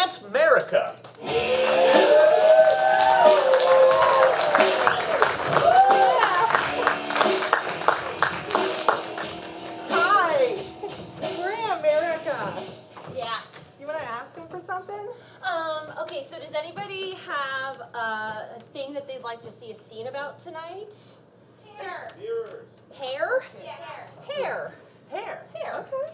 dance Merica. Hi, we're in Merica. Yeah. You want to ask him for something? Okay, so does anybody have a thing that they'd like to see a scene about tonight? Hair. Viewers. Hair? Yeah, hair. Hair. Hair. Hair. Okay.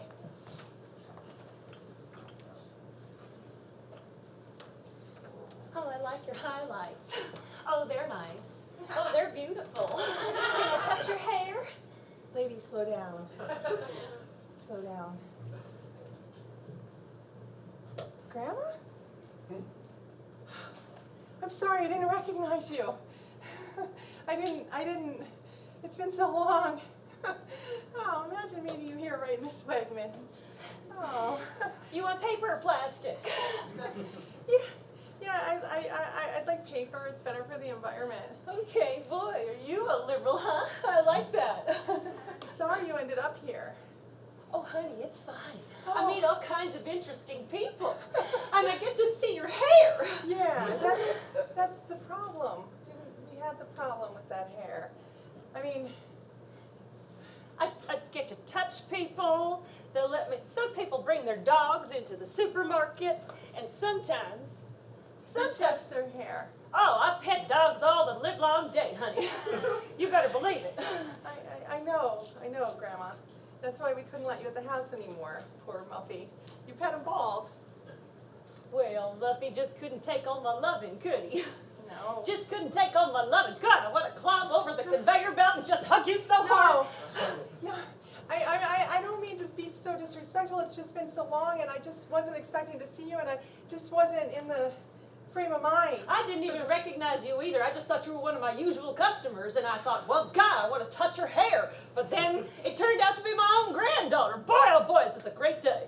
Oh, I like your highlights. Oh, they're nice. Oh, they're beautiful. Can I touch your hair? Lady, slow down. Slow down. Grandma? I'm sorry, I didn't recognize you. I didn't, it's been so long. Oh, imagine meeting you here right in this Wegmans. Oh. You want paper or plastic? Yeah, I'd like paper, it's better for the environment. Okay, boy, are you a liberal, huh? I like that. I'm sorry you ended up here. Oh, honey, it's fine. Oh. I meet all kinds of interesting people. And I get to see your hair. Yeah, that's the problem. We had the problem with that hair. I mean, I get to touch people. They'll let me. Some people bring their dogs into the supermarket, and sometimes. touch their hair. Oh, I pet dogs all the live long day, honey. You better believe it. I know, Grandma. That's why we couldn't let you at the house anymore, poor Muffy. You pet him bald. Well, Muffy just couldn't take on my loving, could he? No. Just couldn't take on my loving. God, I want to climb over the conveyor belt and just hug you so hard. No. I don't mean to be so disrespectful. It's just been so long, and I just wasn't expecting to see you, and I just wasn't in the frame of mind. I didn't even recognize you either. I just thought you were one of my usual customers, and I thought, well, God, I want to touch her hair. But then it turned out to be my own granddaughter. Boy, oh boy, is this a great day.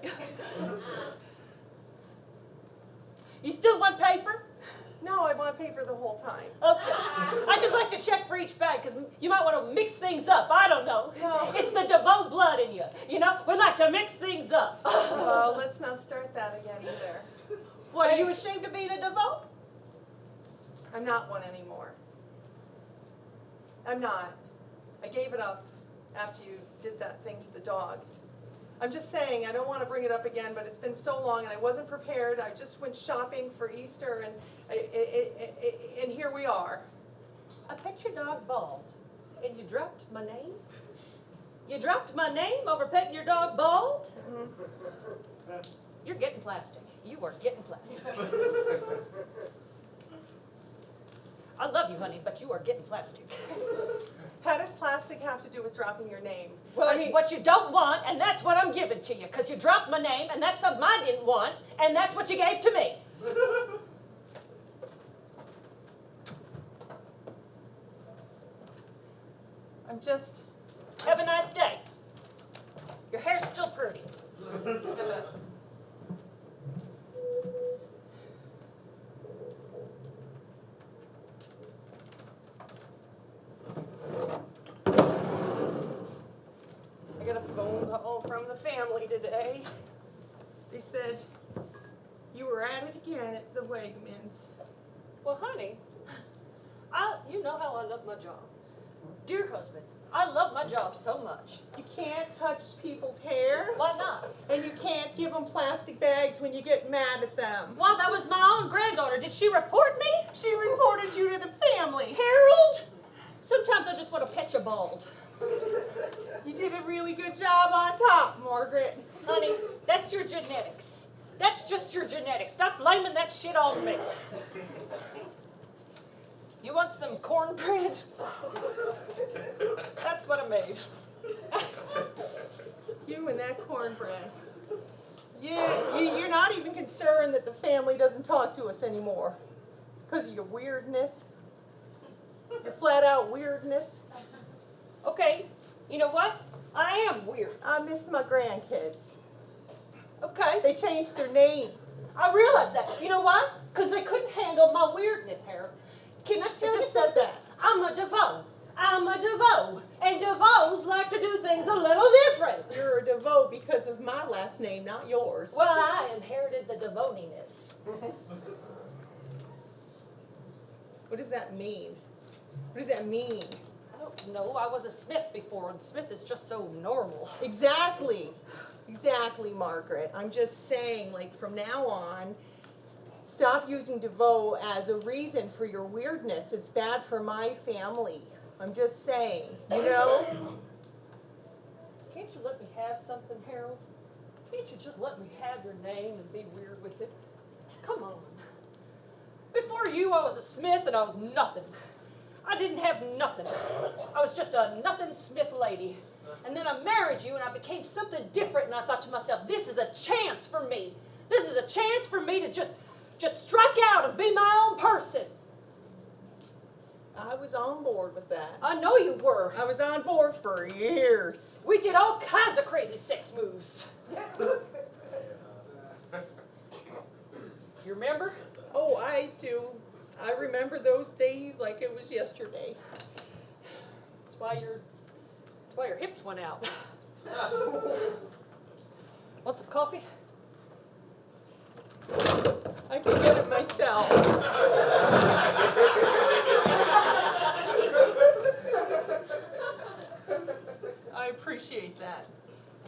You still want paper? No, I want paper the whole time. Okay. I just like to check for each bag, because you might want to mix things up. I don't know. No. It's the DeVoe blood in you. You know, we like to mix things up. Well, let's not start that again either. What, are you ashamed of being a DeVoe? I'm not one anymore. I'm not. I gave it up after you did that thing to the dog. I'm just saying, I don't want to bring it up again, but it's been so long and I wasn't prepared. I just went shopping for Easter and here we are. I pet your dog bald, and you dropped my name? You dropped my name over petting your dog bald? Mm-hmm. You're getting plastic. You are getting plastic. I love you, honey, but you are getting plastic. How does plastic have to do with dropping your name? Well, it's what you don't want, and that's what I'm giving to you, because you dropped my name, and that's something I didn't want, and that's what you gave to me. I'm just... Have a nice day. Your hair's still pretty. I got a phone call from the family today. They said you were at it again at the Wegmans. Well, honey, you know how I love my job. Dear husband, I love my job so much. You can't touch people's hair. Why not? And you can't give them plastic bags when you get mad at them. Well, that was my own granddaughter. Did she report me? She reported you to the family. Harold? Sometimes I just want to pet you bald. You did a really good job on top, Margaret. Honey, that's your genetics. That's just your genetics. Stop blaming that shit on me. You want some cornbread? That's what I made. You and that cornbread. You're not even concerned that the family doesn't talk to us anymore because of your weirdness. Your flat out weirdness. Okay, you know what? I am weird. I miss my grandkids. Okay. They changed their name. I realize that. You know why? Because they couldn't handle my weirdness, Harold. Can I tell you just said something? that. I'm a DeVoe. I'm a DeVoe. And DeVoes like to do things a little different. You're a DeVoe because of my last name, not yours. Well, I inherited the DeVoniness. What does that mean? What does that mean? I don't know. I was a Smith before, and Smith is just so normal. Exactly. Exactly, Margaret. I'm just saying, like, from now on, stop using DeVoe as a reason for your weirdness. It's bad for my family. I'm just saying, you know? Can't you let me have something, Harold? Can't you just let me have your name and be weird with it? Come on. Before you, I was a Smith and I was nothing. I didn't have nothing. I was just a nothing Smith lady. And then I married you and I became something different, and I thought to myself, this is a chance for me. This is a chance for me to just strike out and be my own person. I was on board with that. I know you were. I was on board for years. We did all kinds of crazy sex moves. You remember? Oh, I do. I remember those days like it was yesterday. That's why your hips went out. Want some coffee? I can get it myself. I appreciate that.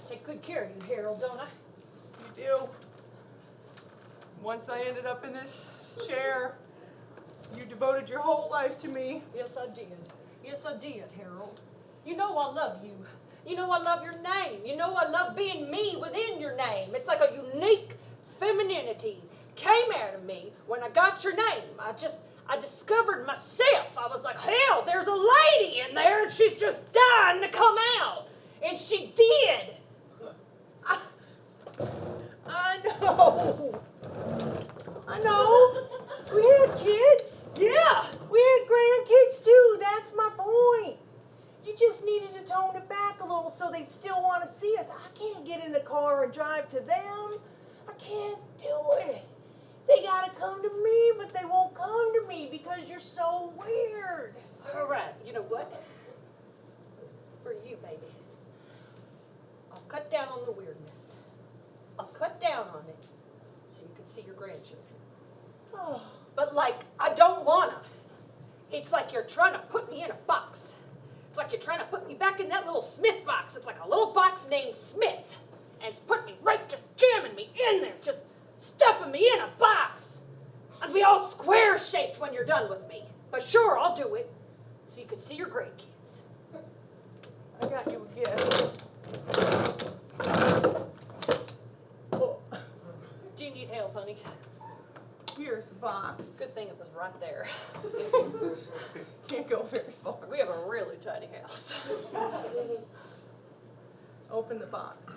Take good care of you, Harold, don't I? You do. Once I ended up in this chair, you devoted your whole life to me. Yes, I did. Yes, I did, Harold. You know I love you. You know I love your name. You know I love being me within your name. It's like a unique femininity came out of me when I got your name. I discovered myself. I was like, hell, there's a lady in there and she's just dying to come out. And she did. I know. I know. We had kids. Yeah. We had grandkids too. That's my point. You just needed to tone it back a little so they still want to see us. I can't get in the car and drive to them. I can't do it. They gotta come to me, but they won't come to me because you're so weird. All right. You know what? For you, baby. I'll cut down on the weirdness. I'll cut down on it so you can see your grandchildren. Oh, But like, I don't wanna. It's like you're trying to put me in a box. It's like you're trying to put me back in that little Smith box. It's like a little box named Smith. And it's putting me right, just jamming me in there, just stuffing me in a box. I'd be all square-shaped when you're done with me. But sure, I'll do it so you can see your grandkids. I got you a gift. Oh, Do you need help, honey? here's the box. Good thing it was right there. Can't go very far. We have a really tiny house. Open the box.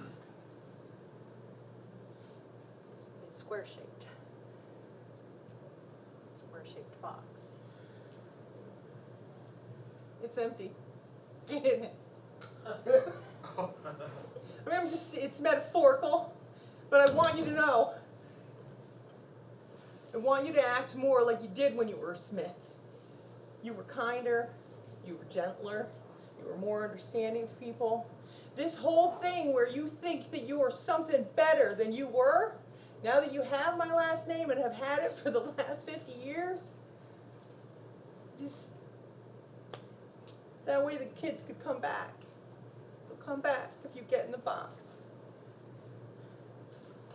It's square-shaped. Square-shaped box. It's empty. Get in it. I mean, it's metaphorical, but I want you to know. I want you to act more like you did when you were a Smith. You were kinder, you were gentler, you were more understanding of people. This whole thing where you think that you are something better than you were, now that you have my last name and have had it for the last 50 years, just that way the kids could come back. They'll come back if you get in the box.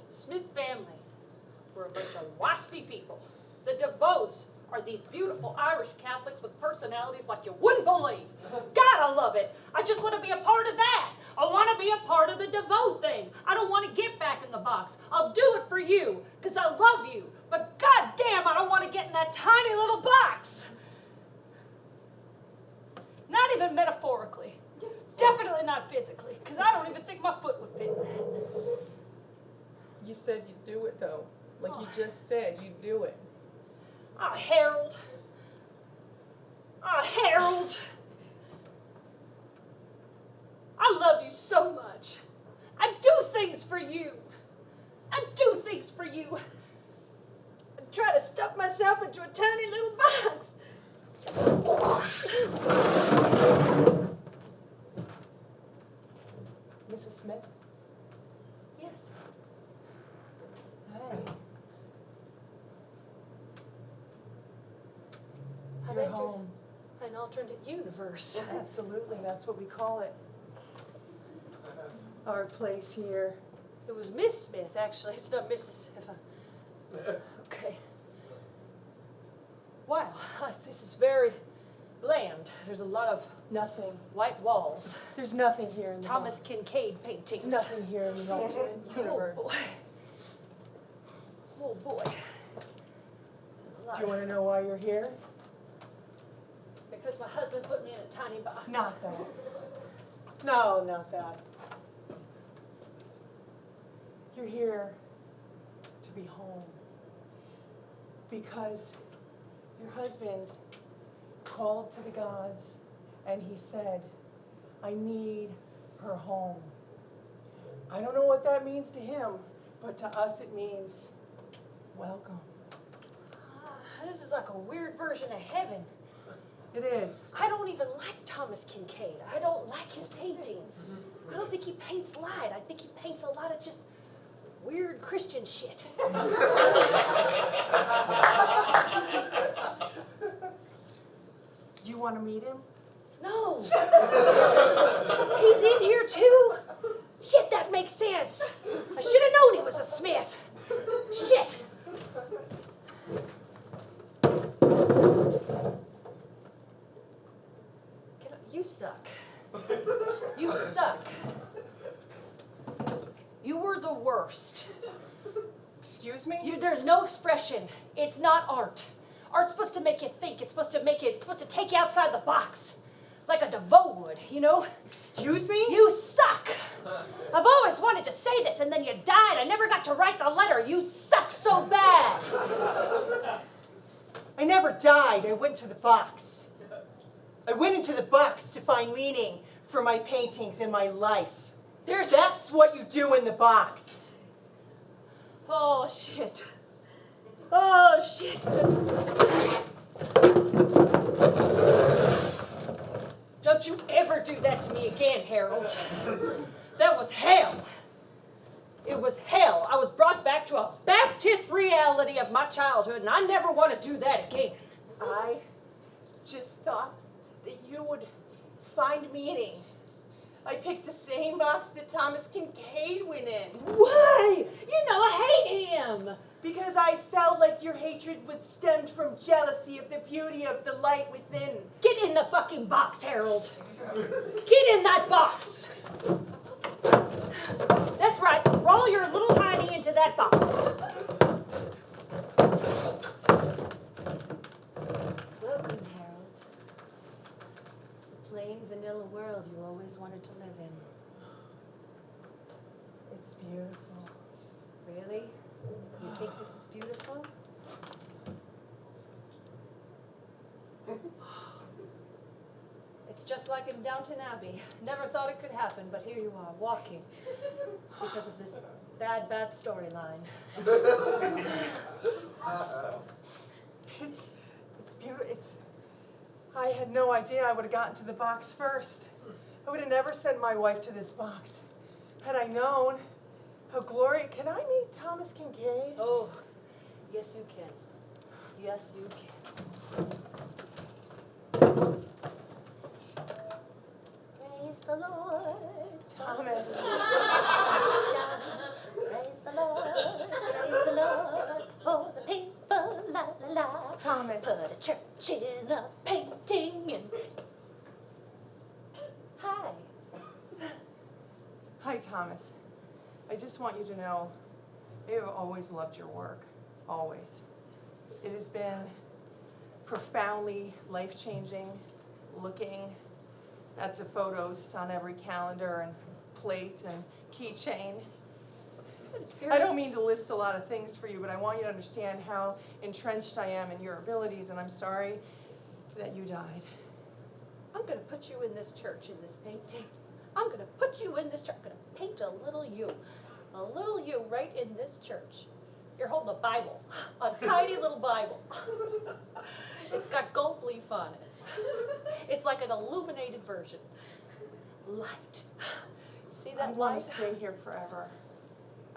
Smith family were a bunch of waspy people. The DeVoes are these beautiful Irish Catholics with personalities like you wouldn't believe. God, I love it. I just want to be a part of that. I want to be a part of the DeVoe thing. I don't want to get back in the box. I'll do it for you because I love you. But God damn, I don't want to get in that tiny little box. Not even metaphorically. Definitely not physically, because I don't even think my foot would fit in that. You said you'd do it though. Like you just said, you'd do it. Ah, Harold. Ah, Harold. I love you so much. I do things for you. I do things for you. I try to stuff myself into a tiny little box. Your home. An alternate universe. Absolutely, that's what we call it. Our place here. It was Miss Smith, actually. It's not Mrs. Okay. Wow, this is very bland. There's a lot of Nothing. white walls. There's nothing here in the Thomas box. Kincaid paintings. There's nothing here in the alternate universe. Oh boy. Do you want to know why you're here? Because my husband put me in a tiny box. Not that. No, not that. You're here to be home. Because your husband called to the gods and he said, I need her home. I don't know what that means to him, but to us it means welcome. This is like a weird version of heaven. It is. I don't even like Thomas Kincaid. I don't like his paintings. I don't think he paints light. I think he paints a lot of just weird Christian shit. Do you want to meet him? No. He's in here too? Shit, that makes sense. I should have known he was a Smith. Shit. You suck. You suck. You were the worst. Excuse me? There's no expression. It's not art. Art's supposed to make you think. It's supposed to take you outside the box. Like a DeVoe would, you know? Excuse me? You suck. I've always wanted to say this, and then you died. I never got to write the letter. You suck so bad. I never died. I went to the box. I went into the box to find meaning for my paintings and my life. That's what you do in the box. Oh, shit. Oh, shit. Don't you ever do that to me again, Harold. That was hell. It was hell. I was brought back to a Baptist reality of my childhood, and I never want to do that again. I just thought that you would find meaning. I picked the same box that Thomas Kincaid went in. Why? You know I hate him. Because I felt like your hatred was stemmed from jealousy of the beauty of the light within. Get in the fucking box, Harold. Get in that box. That's right. Roll your little hiney into that box. Welcome, Harold. It's the plain, vanilla world you always wanted to live in. It's beautiful. Really? You think this is beautiful? It's just like in Downton Abbey. Never thought it could happen, but here you are, walking. Because of this bad storyline. It's beautiful. I had no idea I would have gotten to the box first. I would have never sent my wife to this box. Had I known how glorious. Can I meet Thomas Kincaid? Oh, yes you can. Yes you can. Praise the Lord. Thomas. Praise the Lord. Praise the Lord. For the people, la la la. Thomas. Put a church in a painting and. Hi. Hi, Thomas. I just want you to know, I have always loved your work. Always. It has been profoundly life-changing looking at the photos on every calendar and plate and keychain. I don't mean to list a lot of things for you, but I want you to understand how entrenched I am in your abilities, and I'm sorry that you died. I'm going to put you in this church in this painting. I'm going to put you in this church. I'm going to paint a little you right in this church. You're holding a Bible, a tiny little Bible. It's got gold leaf on it. It's like an illuminated version. Light. See that I want light? to stay here forever.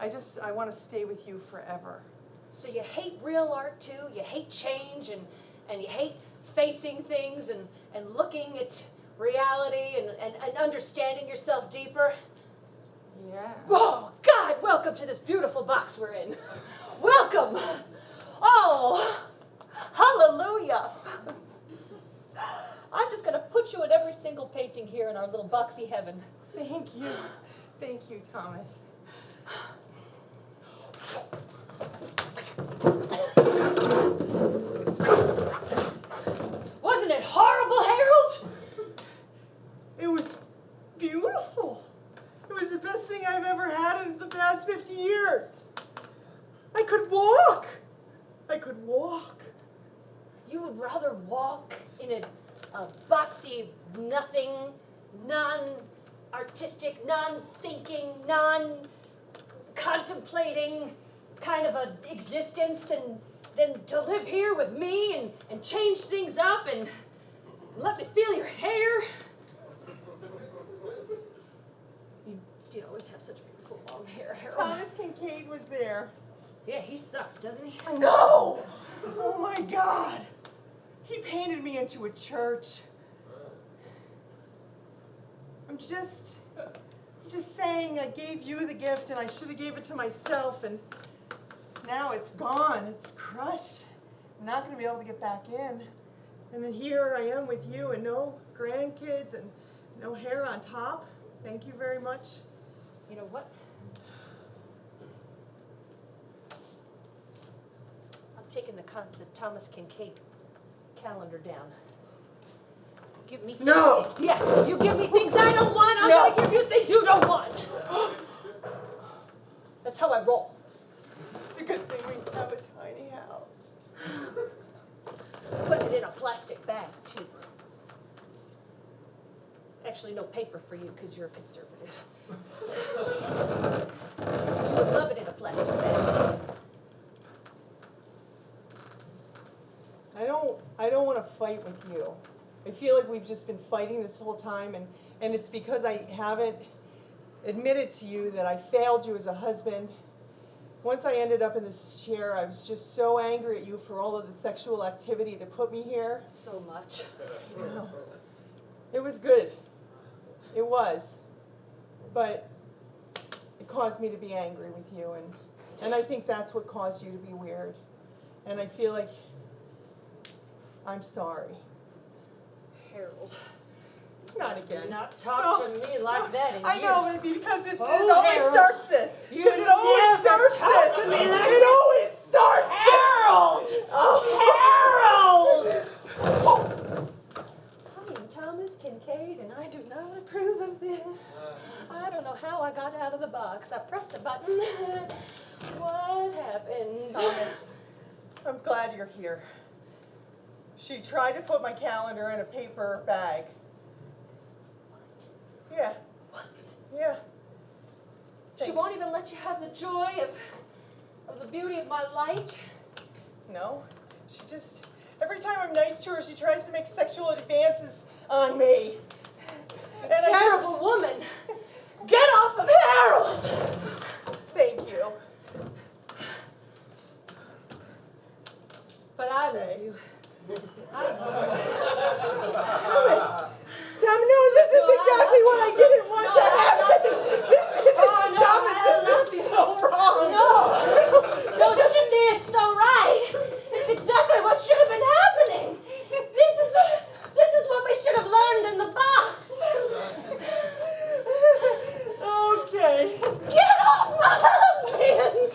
I want to stay with you forever. So you hate real art too? You hate change and you hate facing things and looking at reality and understanding yourself deeper. Yeah. Oh, God, welcome to this beautiful box we're in. Welcome. Oh, hallelujah. I'm just going to put you in every single painting here in our little boxy heaven. Thank you. Thank you, Thomas. Wasn't it horrible, Harold? It was beautiful. It was the best thing I've ever had in the past 50 years. I could walk. I could walk. You would rather walk in a boxy, nothing, non-artistic, non-thinking, non-contemplating kind of an existence than to live here with me and change things up and let me feel your hair. You did always have such beautiful long hair, Harold. Thomas Kincaid was there. Yeah, he sucks, doesn't he? No! Oh my God! He painted me into a church. I'm just saying I gave you the gift and I should have gave it to myself, and now it's gone. It's crushed. I'm not going to be able to get back in. And then here I am with you and no grandkids and no hair on top. Thank you very much. You know what? I'm taking the Thomas Kincaid calendar down. Give me things. No! Yeah, you give me things I don't want, I'm No. gonna give you things you don't want. That's how I roll. It's a good thing we have a tiny house. Put it in a plastic bag, too. Actually, no paper for you because you're a conservative. You would love it in a plastic bag. I don't want to fight with you. I feel like we've just been fighting this whole time, and it's because I haven't admitted to you that I failed you as a husband. Once I ended up in this chair, I was just so angry at you for all of the sexual activity that put me here. So much. You know, it was good. It was. But it caused me to be angry with you, and I think that's what caused you to be weird. And I feel like I'm sorry. Harold, Not again. do not talk to me like that in I years. know, but it's because it Oh, always Harold. starts this. You Because it always never starts talk this. to me like It always starts Harold! this. Oh. Harold! I am Thomas Kincaid, and I do not approve of this. I don't know how I got out of the box. I pressed a button. What happened? Thomas, I'm glad you're here. She tried to put my calendar in a paper bag. Yeah. What? Yeah. She Thanks. won't even let you have the joy of the beauty of my light? No. She just, every time I'm nice to her, she tries to make sexual advances on me. And Terrible woman! Get off of Harold! Thank you. But I love you. I love Tom, no, this is exactly what I didn't want to happen. This isn't, no, Thomas, I this love is you. so wrong. No, don't you see it's so right? It's exactly what should have been happening. This is what we should have learned in the box. Okay. Get off my husband!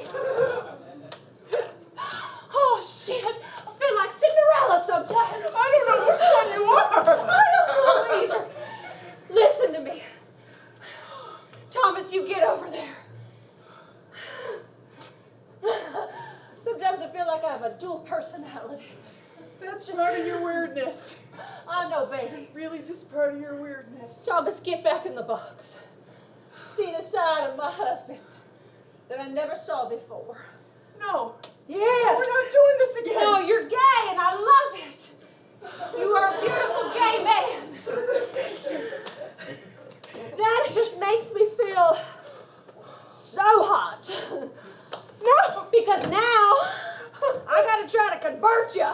Oh shit! I feel like Cinderella sometimes. I don't know which one you are. I don't know either. Listen to me. Thomas, you get over there. Sometimes I feel like I have a dual personality. That's part of your weirdness. I know, baby. Really just part of your weirdness. Thomas, get back in the box. Seen a side of my husband that I never saw before. No. Yes. We're not doing this again. No, you're gay and I love it. You are a beautiful gay man. That just makes me feel so hot. No. Because now I gotta try to convert you.